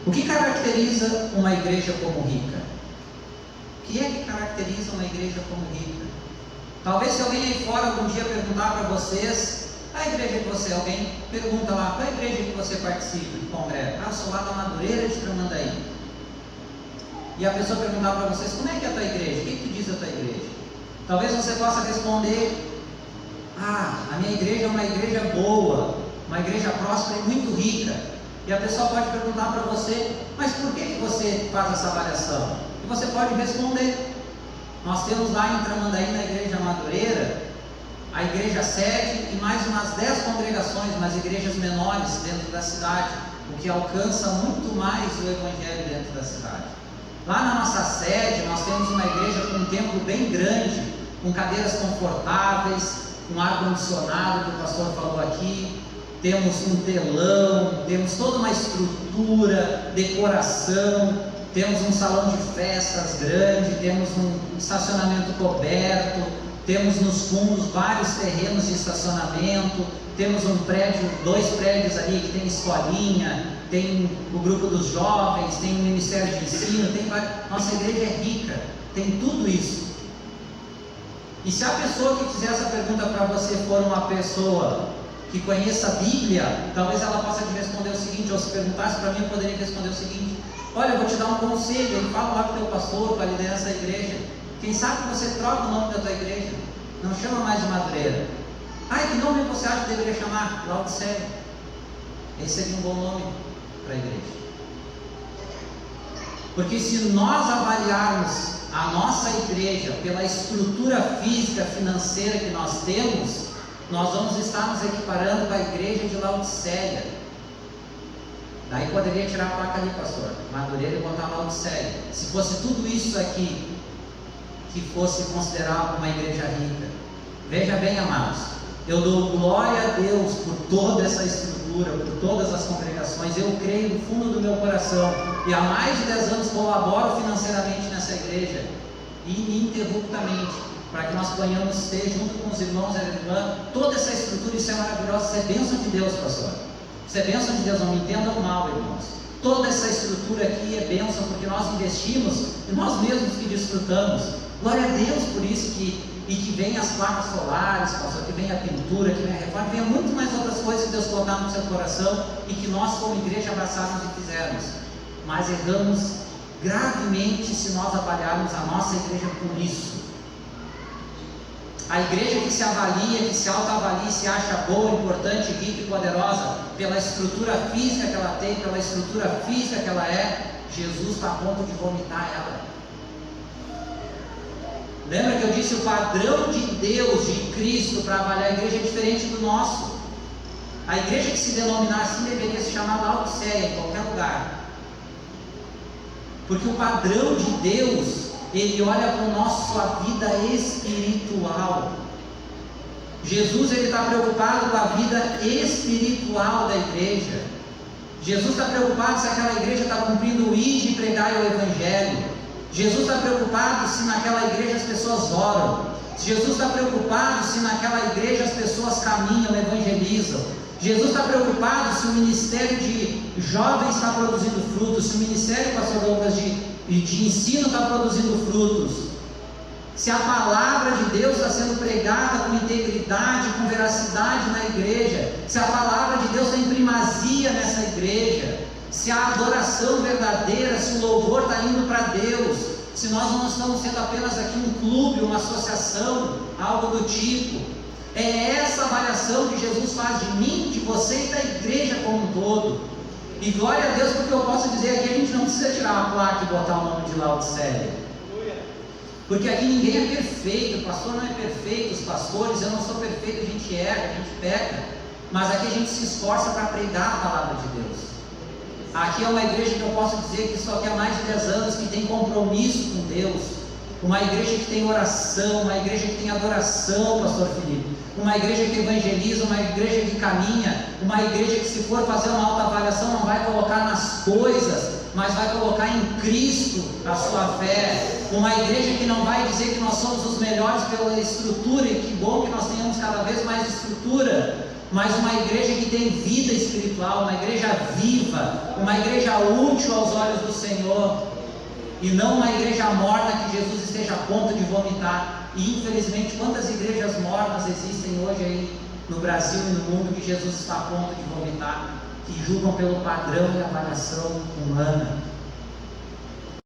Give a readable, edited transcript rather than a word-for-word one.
O que caracteriza uma igreja como rica? O que é que caracteriza uma igreja como rica? Talvez se alguém aí fora algum dia perguntar para vocês, a igreja que você, alguém pergunta lá, qual é a igreja que você participa, que congrega? Ah, eu sou lá da Madureira de Tramandaí. E a pessoa perguntar para vocês, como é que é a tua igreja? O que tu diz da tua igreja? Talvez você possa responder, a minha igreja é uma igreja boa, uma igreja próspera e muito rica. E a pessoa pode perguntar para você, mas por que você faz essa avaliação? E você pode responder. Nós temos lá em Tramandaí, na igreja Madureira, a igreja sede e mais umas 10 congregações, umas igrejas menores dentro da cidade, o que alcança muito mais o evangelho dentro da cidade. Lá na nossa sede, nós temos uma igreja com um templo bem grande, com cadeiras confortáveis, com ar-condicionado, que o pastor falou aqui, temos um telão, temos toda uma estrutura, decoração, temos um salão de festas grande, temos um estacionamento coberto, temos nos fundos vários terrenos de estacionamento, temos um prédio, 2 prédios ali que tem escolinha, tem o grupo dos jovens, tem o Ministério de Ensino, nossa igreja é rica, tem tudo isso. E se a pessoa que fizer essa pergunta para você for uma pessoa que conheça a Bíblia, talvez ela possa te responder o seguinte, ou se perguntasse para mim, eu poderia responder o seguinte: olha, eu vou te dar um conselho, ele fala lá com o teu pastor, com a liderança da igreja, quem sabe que você troca o nome da tua igreja, não chama mais de Madureira. Que nome você acha que deveria chamar? Laodiceia. Esse seria um bom nome para a igreja. Porque se nós avaliarmos a nossa igreja pela estrutura física, financeira que nós temos, nós vamos estar nos equiparando com a igreja de Laodiceia. Daí poderia tirar a placa ali, pastor, Madureira, e botar Laodiceia. Se fosse tudo isso aqui que fosse considerado uma igreja rica. Veja bem, amados, eu dou glória a Deus por toda essa estrutura, por todas as congregações. Eu creio no fundo do meu coração e há mais de 10 anos colaboro financeiramente nessa igreja, ininterruptamente, para que nós ponhamos ter junto com os irmãos e a irmã toda essa estrutura. Isso é maravilhoso, isso é bênção de Deus, pastor. Isso é bênção de Deus, não me entendam mal, irmãos. Toda essa estrutura aqui é bênção porque nós investimos e nós mesmos que desfrutamos. Glória a Deus por isso, e que vem as placas solares, pastor, que vem a pintura, que vem a reforma, que vem muito mais outras coisas que Deus colocar no seu coração e que nós como igreja abraçarmos e fizermos. Mas erramos gravemente se nós avaliarmos a nossa igreja por isso. A igreja que se avalia, que se autoavalia, se acha boa, importante, rica e poderosa pela estrutura física que ela tem, pela estrutura física que ela é, Jesus está a ponto de vomitar ela. Lembra que eu disse, o padrão de Deus, de Cristo, para avaliar a igreja é diferente do nosso. A igreja que se denominar assim deveria se chamar Laodiceia em qualquer lugar. Porque o padrão de Deus, Ele olha para sua vida espiritual. Jesus está preocupado com a vida espiritual da igreja. Jesus está preocupado se aquela igreja está cumprindo o ide e pregai o Evangelho. Jesus está preocupado se naquela igreja as pessoas oram. Jesus está preocupado se naquela igreja as pessoas caminham, evangelizam. Jesus está preocupado se o ministério de jovens está produzindo frutos, se o ministério, pastor Douglas, de ensino está produzindo frutos, se a palavra de Deus está sendo pregada com integridade, com veracidade na igreja, se a palavra de Deus tem primazia nessa igreja, se a adoração verdadeira, se o louvor está indo para Deus, se nós não estamos sendo apenas aqui um clube, uma associação, algo do tipo. É essa avaliação que Jesus faz de mim, de você e da igreja como um todo. E glória a Deus, porque eu posso dizer aqui, a gente não precisa tirar uma placa e botar o nome de Laodiceia. Porque aqui ninguém é perfeito, o pastor não é perfeito, os pastores, eu não sou perfeito, a gente erra, a gente peca. Mas aqui a gente se esforça para pregar a palavra de Deus. Aqui é uma igreja que eu posso dizer que só tem há mais de 10 anos, que tem compromisso com Deus. Uma igreja que tem oração, uma igreja que tem adoração, pastor Felipe. Uma igreja que evangeliza, uma igreja que caminha. Uma igreja que, se for fazer uma autoavaliação, não vai colocar nas coisas, mas vai colocar em Cristo a sua fé. Uma igreja que não vai dizer que nós somos os melhores pela estrutura, e que bom que nós tenhamos cada vez mais estrutura, mas uma igreja que tem vida espiritual, uma igreja viva, uma igreja útil aos olhos do Senhor, e não uma igreja morna que Jesus esteja a ponto de vomitar. E infelizmente, quantas igrejas mornas existem hoje aí no Brasil e no mundo que Jesus está a ponto de vomitar, que julgam pelo padrão e avaliação humana.